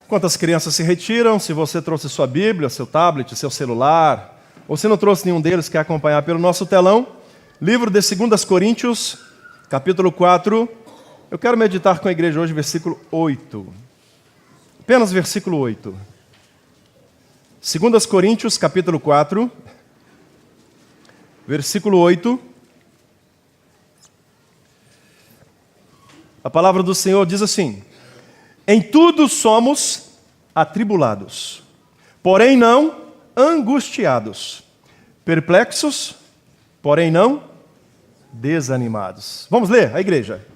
Enquanto as crianças se retiram, se você trouxe sua Bíblia, seu tablet, seu celular, ou se não trouxe nenhum deles, quer acompanhar pelo nosso telão, livro de 2 Coríntios, capítulo 4, eu quero meditar com a igreja hoje, versículo 8. Apenas versículo 8. 2 Coríntios, capítulo 4, versículo 8. A palavra do Senhor diz assim: em tudo somos atribulados, porém não angustiados, perplexos, porém não desanimados. Vamos ler, a igreja.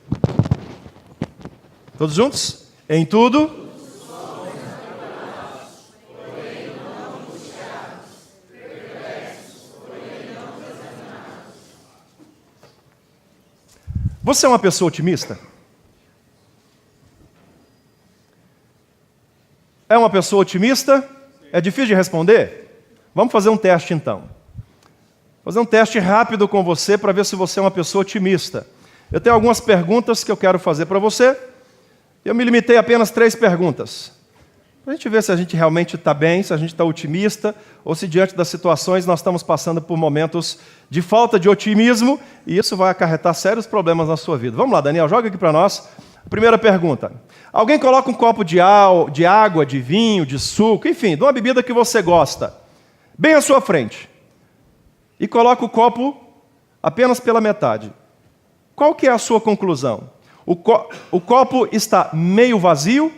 Todos juntos? Em tudo somos atribulados, porém não angustiados, perplexos, porém não desanimados. Você é uma pessoa otimista? É uma pessoa otimista? É difícil de responder? Vamos fazer um teste então. Fazer um teste rápido com você para ver se você é uma pessoa otimista. Eu tenho algumas perguntas que eu quero fazer para você. Eu me limitei a apenas 3 perguntas. Para a gente ver se a gente realmente está bem, se a gente está otimista, ou se diante das situações nós estamos passando por momentos de falta de otimismo, e isso vai acarretar sérios problemas na sua vida. Vamos lá, Daniel, joga aqui para nós. Primeira pergunta. Alguém coloca um copo de água, de vinho, de suco, enfim, de uma bebida que você gosta, bem à sua frente, e coloca o copo apenas pela metade. Qual que é a sua conclusão? O copo está meio vazio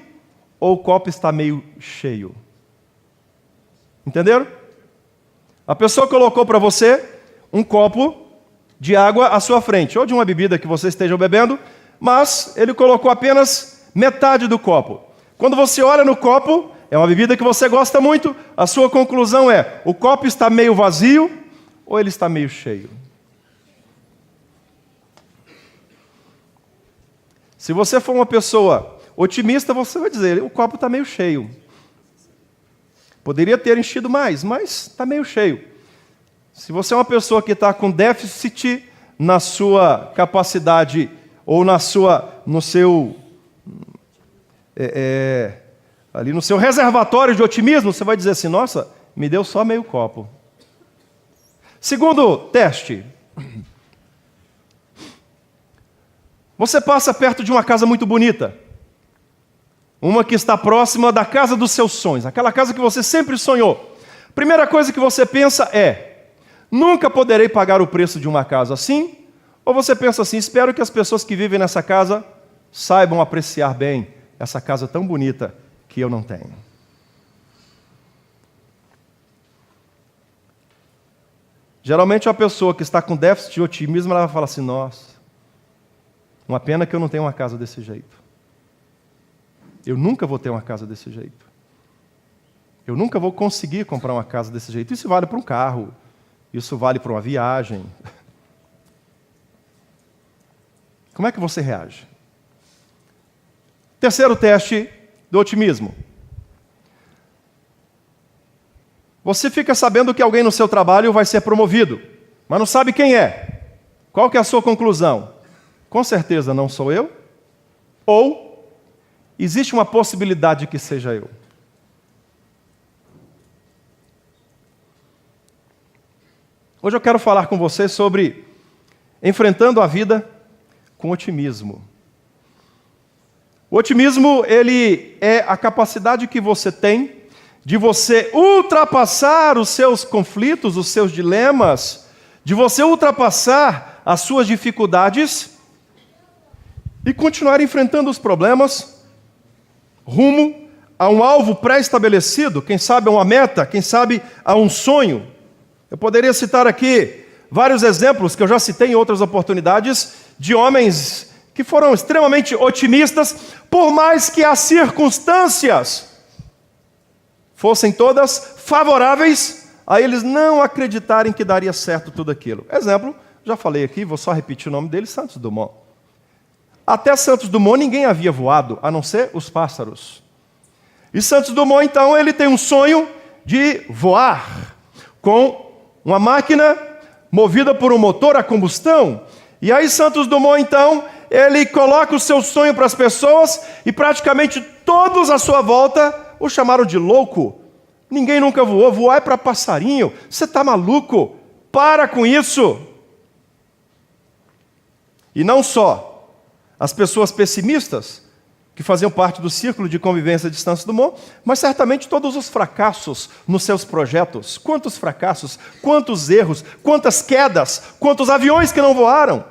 ou o copo está meio cheio? Entenderam? A pessoa colocou para você um copo de água à sua frente, ou de uma bebida que você esteja bebendo, mas ele colocou apenas metade do copo. Quando você olha no copo, é uma bebida que você gosta muito, a sua conclusão é: o copo está meio vazio ou ele está meio cheio? Se você for uma pessoa otimista, você vai dizer: o copo está meio cheio. Poderia ter enchido mais, mas está meio cheio. Se você é uma pessoa que está com déficit na sua capacidade ou no seu reservatório de otimismo, você vai dizer assim: nossa, me deu só meio copo. Segundo teste. Você passa perto de uma casa muito bonita, uma que está próxima da casa dos seus sonhos, aquela casa que você sempre sonhou. Primeira coisa que você pensa é: nunca poderei pagar o preço de uma casa assim? Ou você pensa assim: espero que as pessoas que vivem nessa casa saibam apreciar bem essa casa tão bonita que eu não tenho. Geralmente a pessoa que está com déficit de otimismo, ela vai falar assim: nossa, uma pena que eu não tenho uma casa desse jeito. Eu nunca vou ter uma casa desse jeito. Eu nunca vou conseguir comprar uma casa desse jeito. Isso vale para um carro, isso vale para uma viagem. Como é que você reage? Terceiro teste do otimismo. Você fica sabendo que alguém no seu trabalho vai ser promovido, mas não sabe quem é. Qual que é a sua conclusão? Com certeza não sou eu? Ou existe uma possibilidade de que seja eu? Hoje eu quero falar com você sobre enfrentando a vida com otimismo. O otimismo, ele é a capacidade que você tem de você ultrapassar os seus conflitos, os seus dilemas, de você ultrapassar as suas dificuldades e continuar enfrentando os problemas rumo a um alvo pré-estabelecido, quem sabe a uma meta, quem sabe a um sonho. Eu poderia citar aqui vários exemplos que eu já citei em outras oportunidades de homens que foram extremamente otimistas, por mais que as circunstâncias fossem todas favoráveis a eles não acreditarem que daria certo tudo aquilo. Exemplo, já falei aqui, vou só repetir o nome dele: Santos Dumont. Até Santos Dumont ninguém havia voado, a não ser os pássaros. E Santos Dumont, então, ele tem um sonho de voar com uma máquina movida por um motor a combustão. E aí Santos Dumont, então, ele coloca o seu sonho para as pessoas e praticamente todos à sua volta o chamaram de louco. Ninguém nunca voou, voar é para passarinho. Você está maluco? Para com isso. E não só as pessoas pessimistas, que faziam parte do círculo de convivência de Santos Dumont, mas certamente todos os fracassos nos seus projetos. Quantos fracassos, quantos erros, quantas quedas, quantos aviões que não voaram.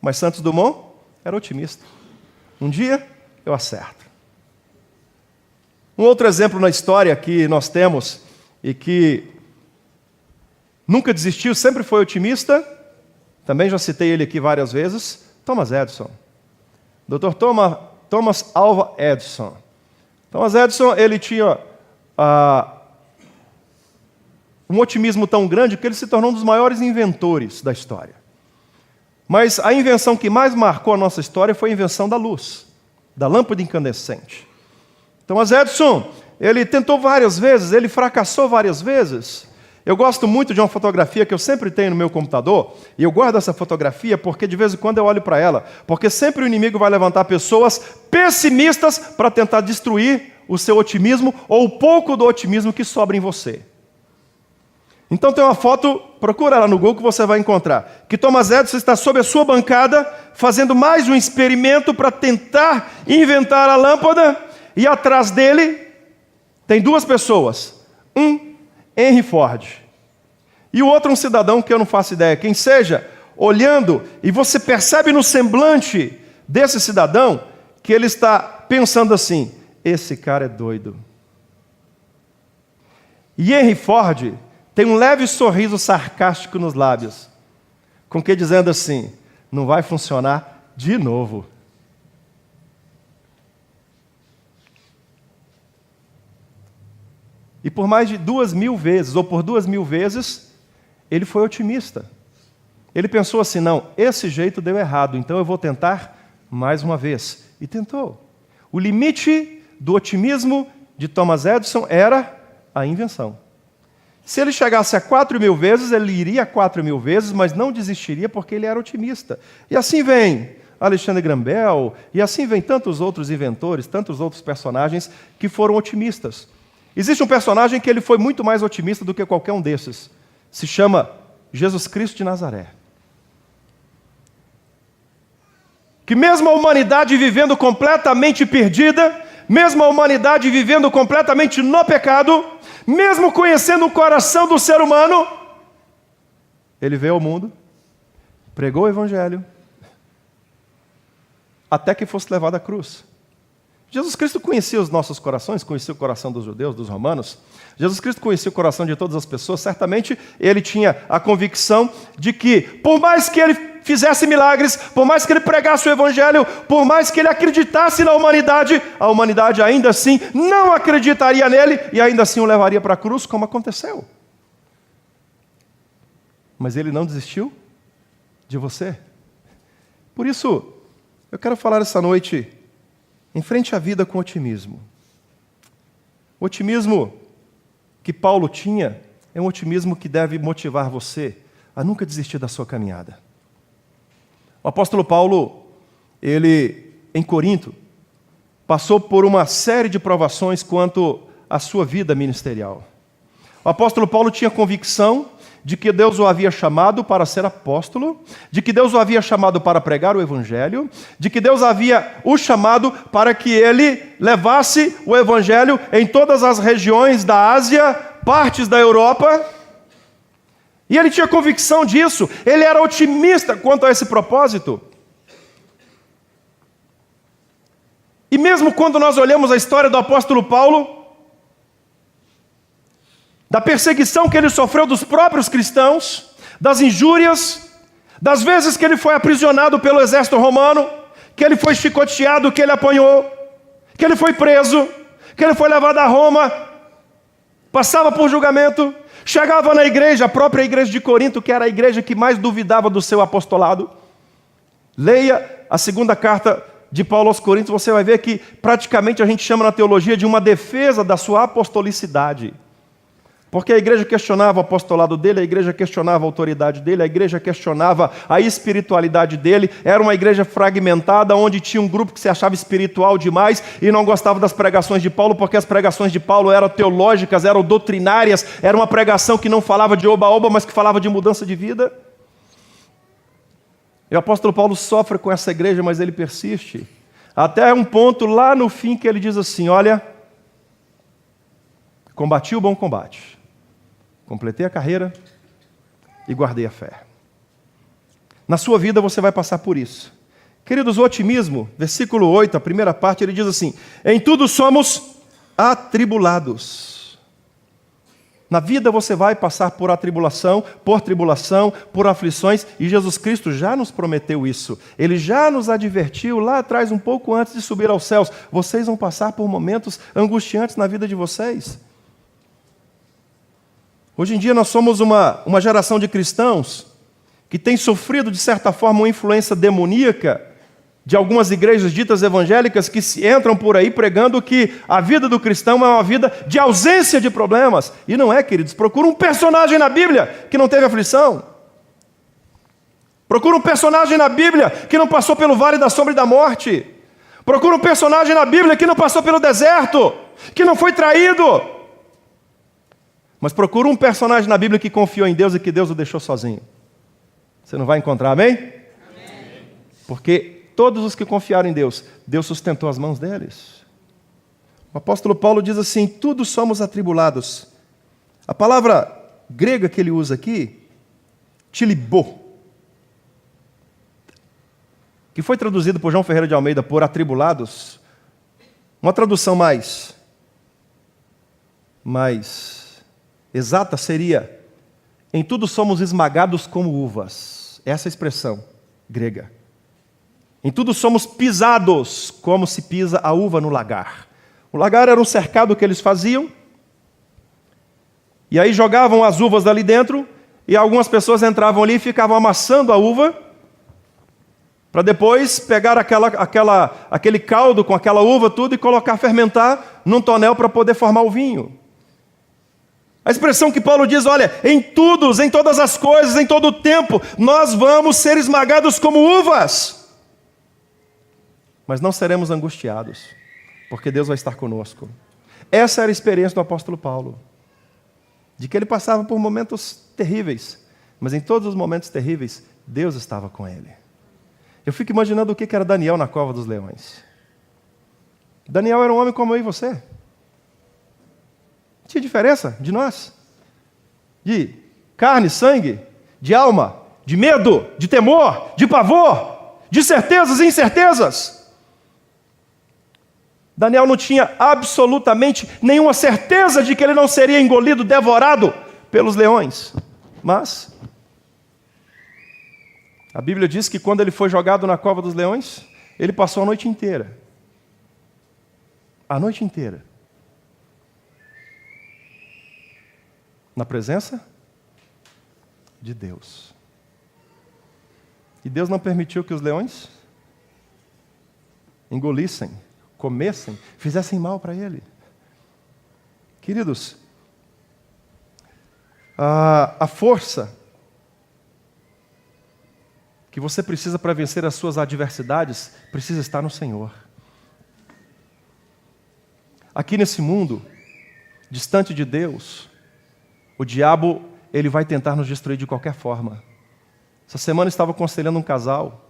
Mas Santos Dumont era otimista. Um dia eu acerto. Um outro exemplo na história que nós temos e que nunca desistiu, sempre foi otimista, também já citei ele aqui várias vezes, Thomas Edison. Dr. Thomas Alva Edison. Thomas Edison, ele tinha um otimismo tão grande que ele se tornou um dos maiores inventores da história. Mas a invenção que mais marcou a nossa história foi a invenção da luz, da lâmpada incandescente. Thomas Edison, ele tentou várias vezes, ele fracassou várias vezes. Eu gosto muito de uma fotografia que eu sempre tenho no meu computador, e eu guardo essa fotografia porque de vez em quando eu olho para ela, porque sempre o inimigo vai levantar pessoas pessimistas para tentar destruir o seu otimismo ou o pouco do otimismo que sobra em você. Então tem uma foto, procura lá no Google que você vai encontrar, que Thomas Edison está sob a sua bancada, fazendo mais um experimento para tentar inventar a lâmpada, e atrás dele tem duas pessoas, Henry Ford, e o outro um cidadão que eu não faço ideia quem seja, olhando, e você percebe no semblante desse cidadão que ele está pensando assim, esse cara é doido. E Henry Ford tem um leve sorriso sarcástico nos lábios, com que dizendo assim, não vai funcionar de novo. E por mais de 2.000 vezes, ou por 2.000 vezes, ele foi otimista. Ele pensou assim, não, esse jeito deu errado, então eu vou tentar mais uma vez. E tentou. O limite do otimismo de Thomas Edison era a invenção. Se ele chegasse a 4.000 vezes, ele iria a 4.000 vezes, mas não desistiria porque ele era otimista. E assim vem Alexandre Graham Bell, e assim vem tantos outros inventores, tantos outros personagens que foram otimistas. Existe um personagem que ele foi muito mais otimista do que qualquer um desses. Se chama Jesus Cristo de Nazaré. Que mesmo a humanidade vivendo completamente perdida, mesmo a humanidade vivendo completamente no pecado, mesmo conhecendo o coração do ser humano, ele veio ao mundo, pregou o Evangelho, até que fosse levado à cruz. Jesus Cristo conhecia os nossos corações, conhecia o coração dos judeus, dos romanos. Jesus Cristo conhecia o coração de todas as pessoas. Certamente ele tinha a convicção de que, por mais que ele fizesse milagres, por mais que ele pregasse o Evangelho, por mais que ele acreditasse na humanidade, a humanidade ainda assim não acreditaria nele e ainda assim o levaria para a cruz, como aconteceu. Mas ele não desistiu de você. Por isso, eu quero falar essa noite, enfrente a vida com otimismo. O otimismo que Paulo tinha é um otimismo que deve motivar você a nunca desistir da sua caminhada. O apóstolo Paulo, ele, em Corinto, passou por uma série de provações quanto à sua vida ministerial. O apóstolo Paulo tinha convicção de que Deus o havia chamado para ser apóstolo, de que Deus o havia chamado para pregar o Evangelho, de que Deus havia o chamado para que ele levasse o Evangelho em todas as regiões da Ásia, partes da Europa. E ele tinha convicção disso, ele era otimista quanto a esse propósito. E mesmo quando nós olhamos a história do apóstolo Paulo, da perseguição que ele sofreu dos próprios cristãos, das injúrias, das vezes que ele foi aprisionado pelo exército romano, que ele foi chicoteado, que ele apanhou, que ele foi preso, que ele foi levado a Roma, passava por julgamento, chegava na igreja, a própria igreja de Corinto, que era a igreja que mais duvidava do seu apostolado. Leia a segunda carta de Paulo aos Coríntios, você vai ver que praticamente a gente chama na teologia de uma defesa da sua apostolicidade. Porque a igreja questionava o apostolado dele, a igreja questionava a autoridade dele, a igreja questionava a espiritualidade dele. Era uma igreja fragmentada, onde tinha um grupo que se achava espiritual demais e não gostava das pregações de Paulo, porque as pregações de Paulo eram teológicas, eram doutrinárias, era uma pregação que não falava de oba-oba, mas que falava de mudança de vida. E o apóstolo Paulo sofre com essa igreja, mas ele persiste. Até um ponto lá no fim que ele diz assim: olha, combati o bom combate, completei a carreira e guardei a fé. Na sua vida você vai passar por isso. Queridos, o otimismo, versículo 8, a primeira parte, ele diz assim: em tudo somos atribulados. Na vida você vai passar por atribulação, por aflições, e Jesus Cristo já nos prometeu isso. Ele já nos advertiu lá atrás, um pouco antes de subir aos céus: vocês vão passar por momentos angustiantes na vida de vocês. Hoje em dia nós somos uma geração de cristãos que tem sofrido, de certa forma, uma influência demoníaca de algumas igrejas ditas evangélicas que entram por aí pregando que a vida do cristão é uma vida de ausência de problemas. E não é, queridos. Procura um personagem na Bíblia que não teve aflição. Procura um personagem na Bíblia que não passou pelo vale da sombra e da morte. Procura um personagem na Bíblia que não passou pelo deserto, que não foi traído. Mas procura um personagem na Bíblia que confiou em Deus e que Deus o deixou sozinho. Você não vai encontrar, amém? Amém. Porque todos os que confiaram em Deus, Deus sustentou as mãos deles. O apóstolo Paulo diz assim: tudo somos atribulados. A palavra grega que ele usa aqui, tilibô, que foi traduzido por João Ferreira de Almeida por atribulados, uma tradução mais exata seria: em tudo somos esmagados como uvas. Essa é a expressão grega. Em tudo somos pisados, como se pisa a uva no lagar. O lagar era um cercado que eles faziam, e aí jogavam as uvas ali dentro, e algumas pessoas entravam ali e ficavam amassando a uva, para depois pegar aquele caldo com aquela uva tudo e colocar fermentar num tonel para poder formar o vinho. A expressão que Paulo diz: olha, em tudo, em todas as coisas, em todo o tempo, nós vamos ser esmagados como uvas. Mas não seremos angustiados, porque Deus vai estar conosco. Essa era a experiência do apóstolo Paulo, de que ele passava por momentos terríveis, mas em todos os momentos terríveis, Deus estava com ele. Eu fico imaginando o que era Daniel na cova dos leões. Daniel era um homem como eu e você. Não tinha diferença de nós. De carne, sangue, de alma, de medo, de temor, de pavor, de certezas e incertezas. Daniel não tinha absolutamente nenhuma certeza de que ele não seria engolido, devorado pelos leões. Mas a Bíblia diz que quando ele foi jogado na cova dos leões, ele passou a noite inteira. A noite inteira. Na presença de Deus. E Deus não permitiu que os leões engolissem, comessem, fizessem mal para ele. Queridos, a força que você precisa para vencer as suas adversidades precisa estar no Senhor. Aqui nesse mundo, distante de Deus, o diabo, ele vai tentar nos destruir de qualquer forma. Essa semana eu estava aconselhando um casal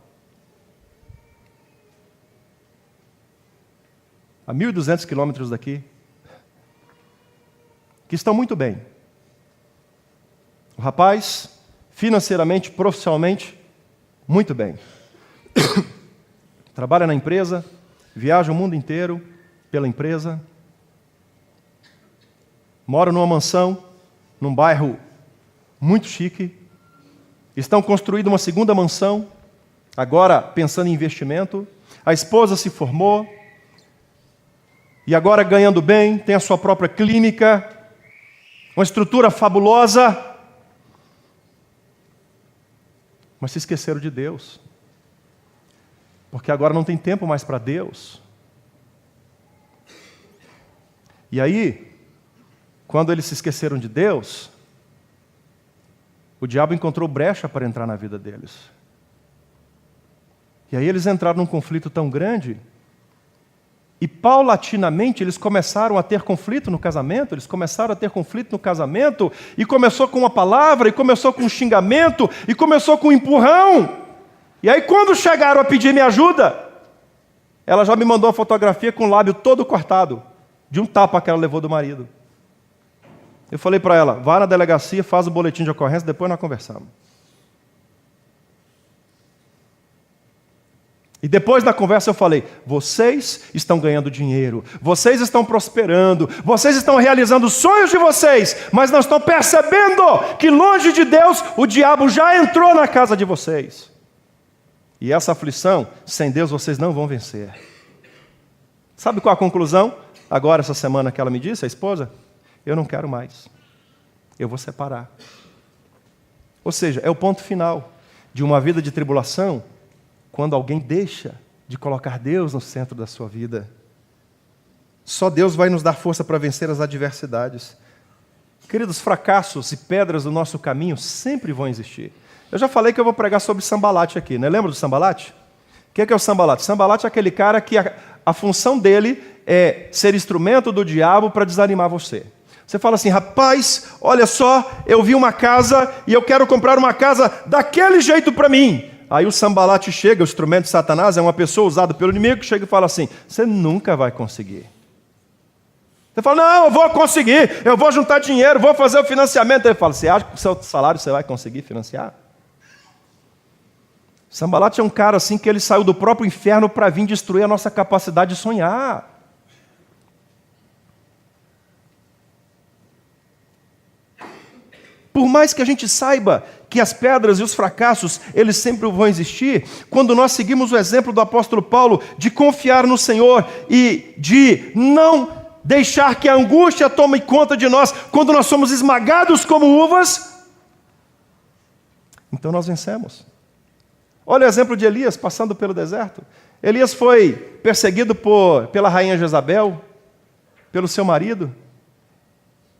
a 1.200 quilômetros daqui, que estão muito bem. O rapaz, financeiramente, profissionalmente, muito bem. Trabalha na empresa, viaja o mundo inteiro pela empresa, mora numa mansão, num bairro muito chique, estão construindo uma segunda mansão, agora pensando em investimento. A esposa se formou, e agora ganhando bem, tem a sua própria clínica, uma estrutura fabulosa, mas se esqueceram de Deus, porque agora não tem tempo mais para Deus. E aí, quando eles se esqueceram de Deus, o diabo encontrou brecha para entrar na vida deles. E aí eles entraram num conflito tão grande, e paulatinamente eles começaram a ter conflito no casamento, e começou com uma palavra, e começou com um xingamento, e começou com um empurrão. E aí quando chegaram a pedir minha ajuda, ela já me mandou uma fotografia com o lábio todo cortado, de um tapa que ela levou do marido. Eu falei para ela, vá na delegacia, faz o boletim de ocorrência, depois nós conversamos. E depois da conversa eu falei, vocês estão ganhando dinheiro, vocês estão prosperando, vocês estão realizando os sonhos de vocês, mas não estão percebendo que longe de Deus o diabo já entrou na casa de vocês. E essa aflição, sem Deus vocês não vão vencer. Sabe qual a conclusão? Agora, essa semana que ela me disse, a esposa, eu não quero mais, eu vou separar. Ou seja, é o ponto final de uma vida de tribulação, quando alguém deixa de colocar Deus no centro da sua vida. Só Deus vai nos dar força para vencer as adversidades. Queridos, fracassos e pedras do nosso caminho sempre vão existir. Eu já falei que eu vou pregar sobre Sambalate aqui, né? Lembra do Sambalate? O que é o Sambalate? Sambalate é aquele cara que a função dele é ser instrumento do diabo para desanimar você. Você fala assim, rapaz, olha só, eu vi uma casa e eu quero comprar uma casa daquele jeito para mim. Aí o Sambalate chega, o instrumento de Satanás, é uma pessoa usada pelo inimigo, que chega e fala assim, você nunca vai conseguir. Você fala, não, eu vou conseguir, eu vou juntar dinheiro, vou fazer o financiamento. Ele fala, você acha que com o seu salário você vai conseguir financiar? Sambalate é um cara assim que ele saiu do próprio inferno para vir destruir a nossa capacidade de sonhar. Por mais que a gente saiba que as pedras e os fracassos, eles sempre vão existir, quando nós seguimos o exemplo do apóstolo Paulo de confiar no Senhor e de não deixar que a angústia tome conta de nós, quando nós somos esmagados como uvas, então nós vencemos. Olha o exemplo de Elias passando pelo deserto. Elias foi perseguido pela rainha Jezabel, pelo seu marido.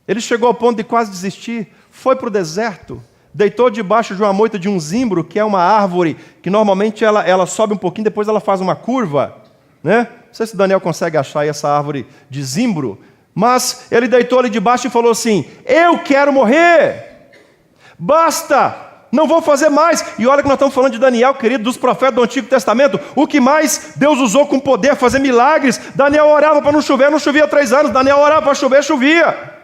Ele chegou ao ponto de quase desistir, foi para o deserto, deitou debaixo de uma moita de um zimbro, que é uma árvore que normalmente ela sobe um pouquinho, depois ela faz uma curva, né? Não sei se o Daniel consegue achar aí essa árvore de zimbro, mas ele deitou ali debaixo e falou assim, eu quero morrer, basta, não vou fazer mais. E olha que nós estamos falando de Daniel, querido, dos profetas do Antigo Testamento, o que mais Deus usou com poder, fazer milagres. Daniel orava para não chover, não chovia há 3 anos, Daniel orava para chover, chovia.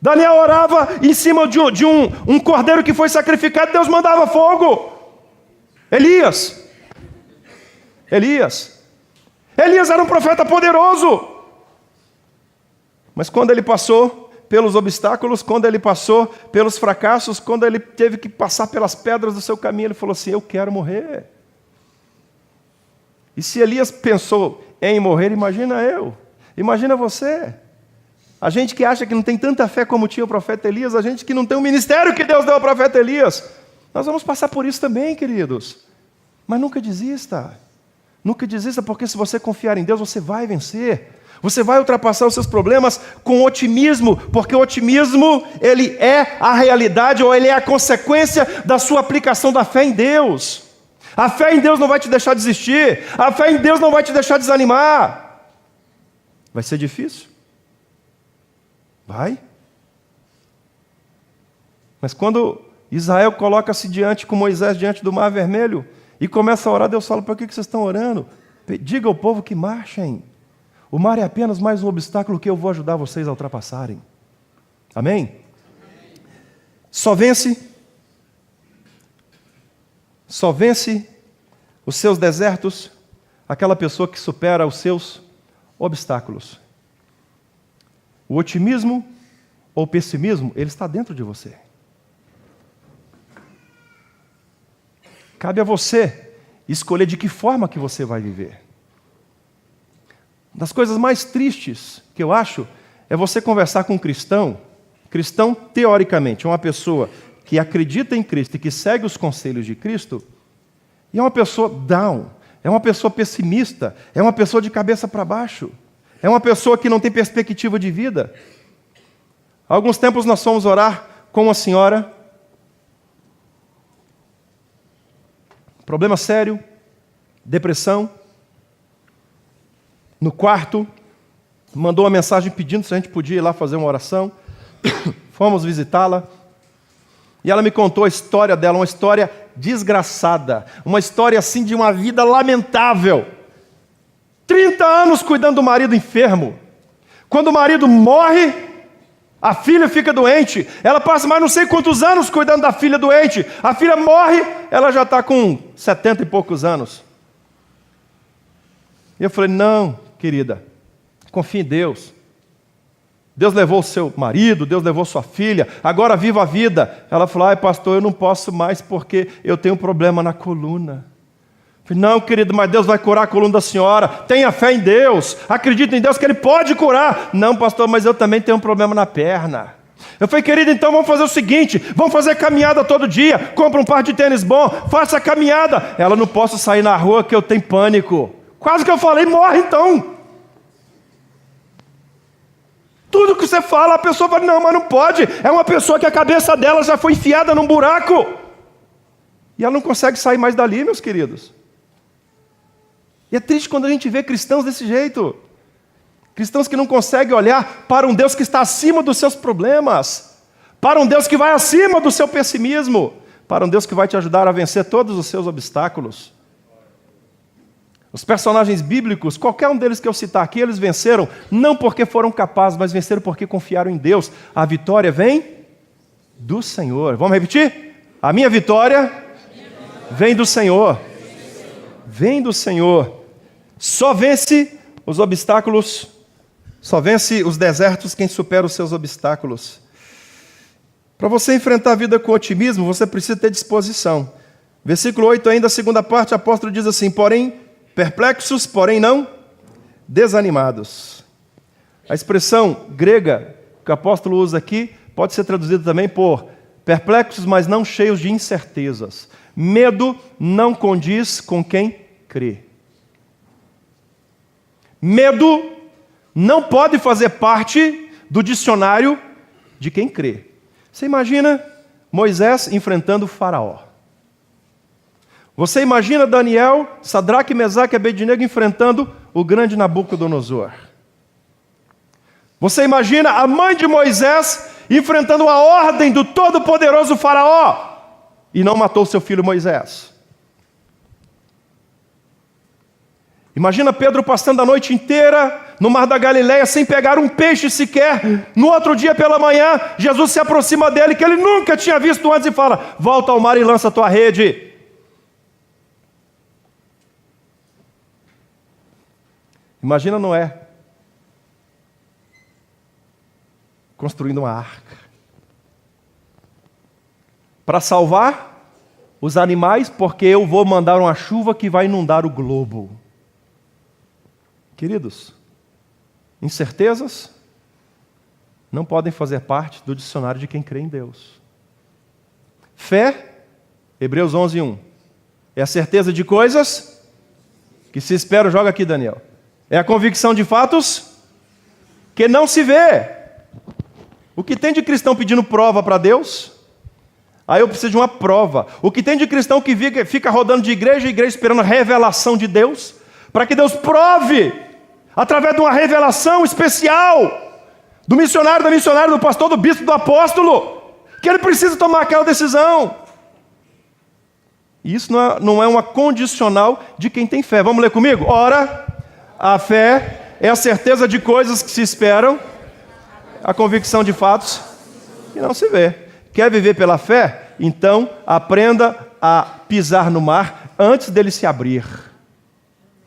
Daniel orava em cima de um cordeiro que foi sacrificado, Deus mandava fogo. Elias era um profeta poderoso. Mas quando ele passou pelos obstáculos, quando ele passou pelos fracassos, quando ele teve que passar pelas pedras do seu caminho, ele falou assim, eu quero morrer. E se Elias pensou em morrer, imagina você. A gente que acha que não tem tanta fé como tinha o profeta Elias, a gente que não tem o ministério que Deus deu ao profeta Elias, nós vamos passar por isso também, queridos. Mas nunca desista. Nunca desista, porque se você confiar em Deus, você vai vencer. Você vai ultrapassar os seus problemas com otimismo, porque o otimismo, ele é a realidade, ou ele é a consequência da sua aplicação da fé em Deus. A fé em Deus não vai te deixar desistir. A fé em Deus não vai te deixar desanimar. Vai ser difícil? Vai. Mas quando Israel coloca-se com Moisés diante do Mar Vermelho e começa a orar, Deus fala, por que vocês estão orando? Diga ao povo que marchem. O mar é apenas mais um obstáculo que eu vou ajudar vocês a ultrapassarem. Amém? Só vence os seus desertos aquela pessoa que supera os seus obstáculos. O otimismo ou o pessimismo, ele está dentro de você. Cabe a você escolher de que forma que você vai viver. Uma das coisas mais tristes que eu acho é você conversar com um cristão. Cristão, teoricamente, é uma pessoa que acredita em Cristo e que segue os conselhos de Cristo, e é uma pessoa down, é uma pessoa pessimista, é uma pessoa de cabeça para baixo, é uma pessoa que não tem perspectiva de vida. Há alguns tempos nós fomos orar com uma senhora. Problema sério, depressão. No quarto, mandou uma mensagem pedindo se a gente podia ir lá fazer uma oração. Fomos visitá-la. E ela me contou a história dela, uma história desgraçada. Uma história assim de uma vida lamentável. 30 anos cuidando do marido enfermo. Quando o marido morre, a filha fica doente. Ela passa mais não sei quantos anos cuidando da filha doente. A filha morre, ela já está com 70 e poucos anos. E eu falei, não, querida, confie em Deus. Deus levou o seu marido, Deus levou sua filha, agora viva a vida. Ela falou, ai pastor, eu não posso mais porque eu tenho um problema na coluna. Eu falei, não, querido, mas Deus vai curar a coluna da senhora. Tenha fé em Deus, acredita em Deus que Ele pode curar. Não, pastor, mas eu também tenho um problema na perna. Eu falei, querido, então vamos fazer o seguinte, vamos fazer caminhada todo dia, compra um par de tênis bom, faça a caminhada. Ela, não posso sair na rua que eu tenho pânico. Quase que eu falei, morre então. Tudo que você fala, a pessoa fala, não, mas não pode. É uma pessoa que a cabeça dela já foi enfiada num buraco. E ela não consegue sair mais dali, meus queridos. E é triste quando a gente vê cristãos desse jeito. Cristãos que não conseguem olhar para um Deus que está acima dos seus problemas. Para um Deus que vai acima do seu pessimismo. Para um Deus que vai te ajudar a vencer todos os seus obstáculos. Os personagens bíblicos, qualquer um deles que eu citar aqui, eles venceram, não porque foram capazes, mas venceram porque confiaram em Deus. A vitória vem do Senhor. Vamos repetir? A minha vitória vem do Senhor. Vem do Senhor. Só vence os obstáculos, só vence os desertos quem supera os seus obstáculos. Para você enfrentar a vida com otimismo, você precisa ter disposição. Versículo 8 ainda, a segunda parte, o apóstolo diz assim, perplexos, porém não desanimados. A expressão grega que o apóstolo usa aqui pode ser traduzida também por perplexos, mas não cheios de incertezas. Medo não condiz com quem crê. Medo não pode fazer parte do dicionário de quem crê. Você imagina Moisés enfrentando o Faraó. Você imagina Daniel, Sadraque, Mesaque e Abednego enfrentando o grande Nabucodonosor. Você imagina a mãe de Moisés enfrentando a ordem do todo-poderoso Faraó e não matou seu filho Moisés. Imagina Pedro passando a noite inteira no mar da Galileia sem pegar um peixe sequer. No outro dia pela manhã, Jesus se aproxima dele, que ele nunca tinha visto antes, e fala, volta ao mar e lança a tua rede. Imagina Noé construindo uma arca para salvar os animais, porque eu vou mandar uma chuva que vai inundar o globo. Queridos, incertezas não podem fazer parte do dicionário de quem crê em Deus. Fé, Hebreus 11:1, é a certeza de coisas que se esperam. Joga aqui, Daniel. É a convicção de fatos que não se vê. O que tem de cristão pedindo prova para Deus? Aí eu preciso de uma prova. O que tem de cristão que fica rodando de igreja em igreja esperando a revelação de Deus? Para que Deus prove, através de uma revelação especial, do missionário, da missionária, do pastor, do bispo, do apóstolo, que ele precisa tomar aquela decisão. E isso não é uma condicional de quem tem fé. Vamos ler comigo? Ora, a fé é a certeza de coisas que se esperam, a convicção de fatos que não se vê. Quer viver pela fé? Então aprenda a pisar no mar antes dele se abrir.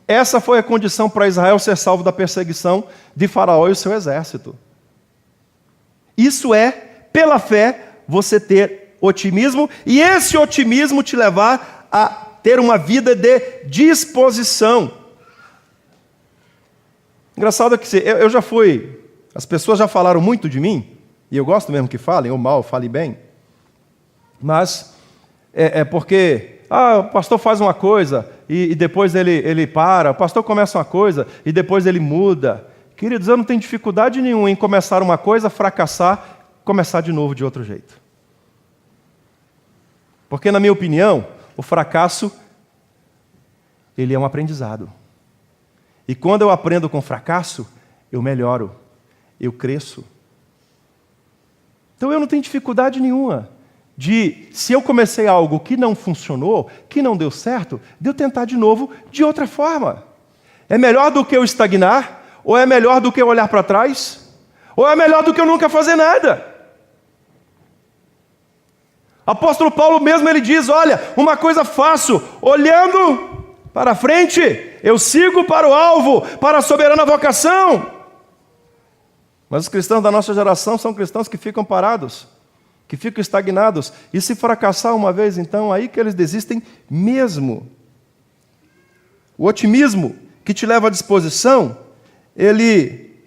Essa foi a condição para Israel ser salvo da perseguição de Faraó e o seu exército. Isso é, pela fé, você ter otimismo, e esse otimismo te levar a ter uma vida de disposição. Engraçado que eu já fui, as pessoas já falaram muito de mim, e eu gosto mesmo que falem, ou mal, fale bem, mas é porque, o pastor faz uma coisa, e depois ele para, o pastor começa uma coisa, e depois ele muda. Queridos, eu não tenho dificuldade nenhuma em começar uma coisa, fracassar começar de novo de outro jeito. Porque, na minha opinião, o fracasso, ele é um aprendizado. E quando eu aprendo com fracasso, eu melhoro, eu cresço. Então eu não tenho dificuldade nenhuma de, se eu comecei algo que não funcionou, que não deu certo, de eu tentar de novo de outra forma. É melhor do que eu estagnar? Ou é melhor do que eu olhar para trás? Ou é melhor do que eu nunca fazer nada? Apóstolo Paulo mesmo, ele diz, olha, uma coisa faço, olhando para frente, eu sigo para o alvo, para a soberana vocação. Mas os cristãos da nossa geração são cristãos que ficam parados, que ficam estagnados. E se fracassar uma vez, então, aí que eles desistem mesmo. O otimismo que te leva à disposição, ele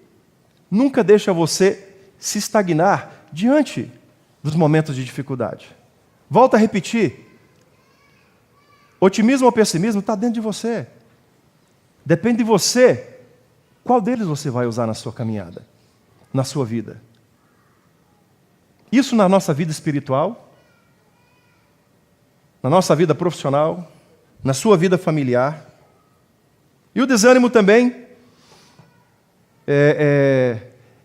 nunca deixa você se estagnar diante dos momentos de dificuldade. Volto a repetir, otimismo ou pessimismo está dentro de você. Depende de você, qual deles você vai usar na sua caminhada, na sua vida. Isso na nossa vida espiritual, na nossa vida profissional, na sua vida familiar. E o desânimo também,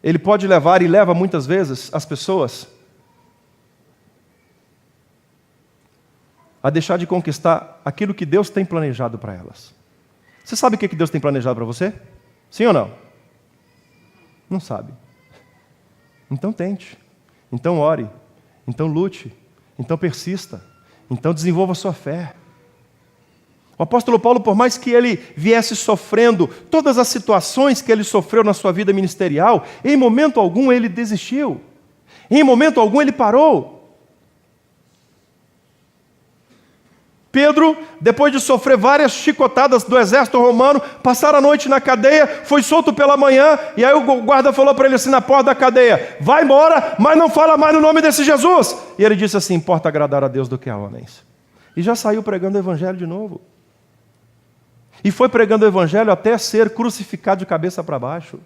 ele pode levar e leva muitas vezes as pessoas a deixar de conquistar aquilo que Deus tem planejado para elas. Você sabe o que Deus tem planejado para você? Sim ou não? Não sabe. Então tente. Então ore. Então lute. Então persista. Então desenvolva a sua fé. O apóstolo Paulo, por mais que ele viesse sofrendo todas as situações que ele sofreu na sua vida ministerial, em momento algum ele desistiu. Em momento algum ele parou. Pedro, depois de sofrer várias chicotadas do exército romano, passar a noite na cadeia, foi solto pela manhã, e aí o guarda falou para ele assim na porta da cadeia, vai embora, mas não fala mais no nome desse Jesus. E ele disse assim, importa agradar a Deus do que a homens. E já saiu pregando o evangelho de novo. E foi pregando o evangelho até ser crucificado de cabeça para baixo.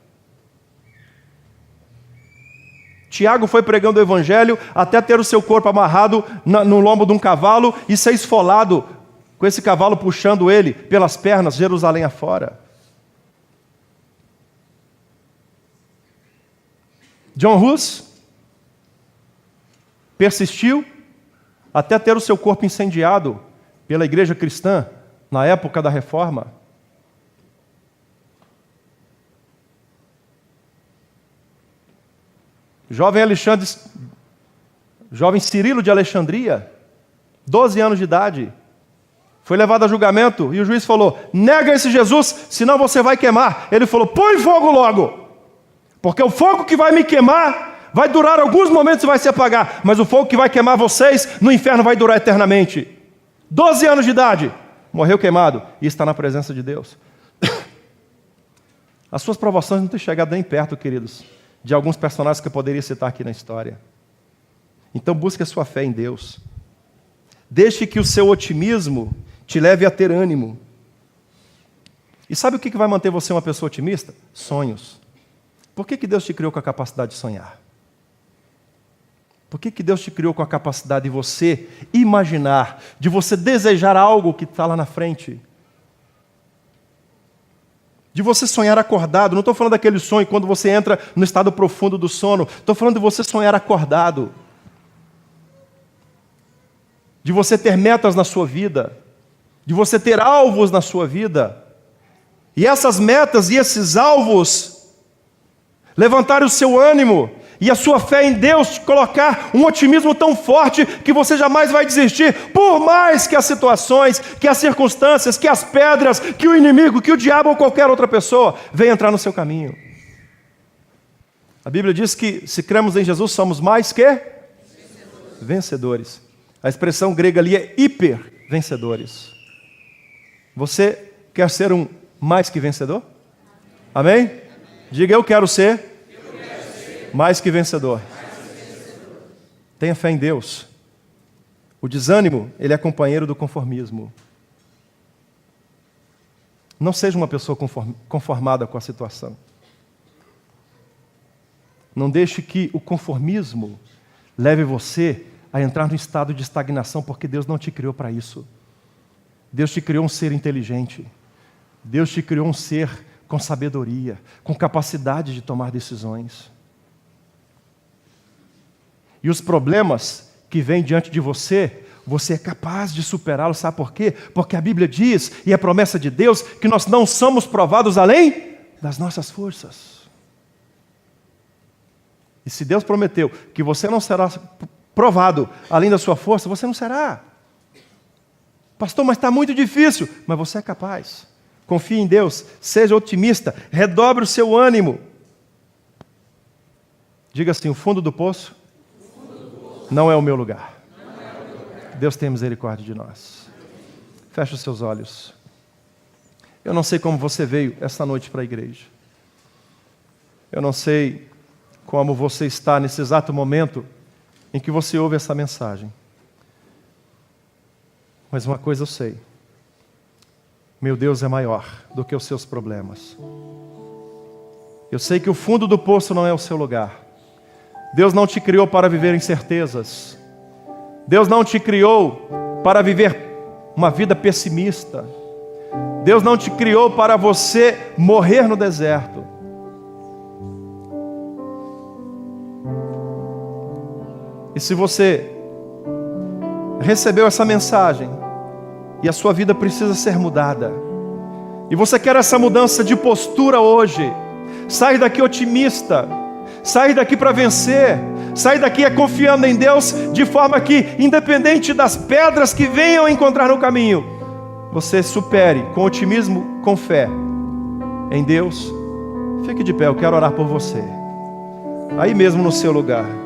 Tiago foi pregando o evangelho até ter o seu corpo amarrado no lombo de um cavalo e ser esfolado, com esse cavalo puxando ele pelas pernas, Jerusalém afora. John Hus persistiu até ter o seu corpo incendiado pela igreja cristã na época da Reforma. Jovem Cirilo de Alexandria, 12 anos de idade, foi levado a julgamento e o juiz falou, nega esse Jesus, senão você vai queimar. Ele falou, põe fogo logo, porque o fogo que vai me queimar vai durar alguns momentos e vai se apagar, mas o fogo que vai queimar vocês no inferno vai durar eternamente. 12 anos de idade, morreu queimado e está na presença de Deus. As suas provações não têm chegado nem perto, queridos, de alguns personagens que eu poderia citar aqui na história. Então busque a sua fé em Deus. Deixe que o seu otimismo te leve a ter ânimo. E sabe o que vai manter você uma pessoa otimista? Sonhos. Por que Deus te criou com a capacidade de sonhar? Por que Deus te criou com a capacidade de você imaginar, de você desejar algo que está lá na frente? De você sonhar acordado. Não estou falando daquele sonho quando você entra no estado profundo do sono. Estou falando de você sonhar acordado. De você ter metas na sua vida. De você ter alvos na sua vida. E essas metas e esses alvos levantarem o seu ânimo e a sua fé em Deus te colocar um otimismo tão forte que você jamais vai desistir, por mais que as situações, que as circunstâncias, que as pedras, que o inimigo, que o diabo ou qualquer outra pessoa venha entrar no seu caminho. A Bíblia diz que se cremos em Jesus somos mais que vencedores. A expressão grega ali é hiper-vencedores. Você quer ser um mais que vencedor? Amém? Diga, eu quero ser mais que vencedor. Tenha fé em Deus. O desânimo, ele é companheiro do conformismo. Não seja uma pessoa conformada com a situação. Não deixe que o conformismo leve você a entrar no estado de estagnação, porque Deus não te criou para isso. Deus te criou um ser inteligente. Deus te criou um ser com sabedoria, com capacidade de tomar decisões. E os problemas que vêm diante de você, você é capaz de superá-los, sabe por quê? Porque a Bíblia diz, e é promessa de Deus, que nós não somos provados além das nossas forças. E se Deus prometeu que você não será provado além da sua força, você não será. Pastor, mas está muito difícil. Mas você é capaz. Confie em Deus, seja otimista, redobre o seu ânimo. Diga assim, o fundo do poço não é o meu lugar. Deus tenha misericórdia de nós. Feche os seus olhos. Eu não sei como você veio esta noite para a igreja. Eu não sei como você está nesse exato momento em que você ouve essa mensagem. Mas uma coisa eu sei. Meu Deus é maior do que os seus problemas. Eu sei que o fundo do poço não é o seu lugar. Deus não te criou para viver incertezas. Deus não te criou para viver uma vida pessimista. Deus não te criou para você morrer no deserto. E se você recebeu essa mensagem e a sua vida precisa ser mudada, e você quer essa mudança de postura hoje, sai daqui otimista, sai daqui para vencer, sai daqui confiando em Deus, de forma que, independente das pedras que venham encontrar no caminho, você supere com otimismo, com fé em Deus. Fique de pé, eu quero orar por você, aí mesmo no seu lugar.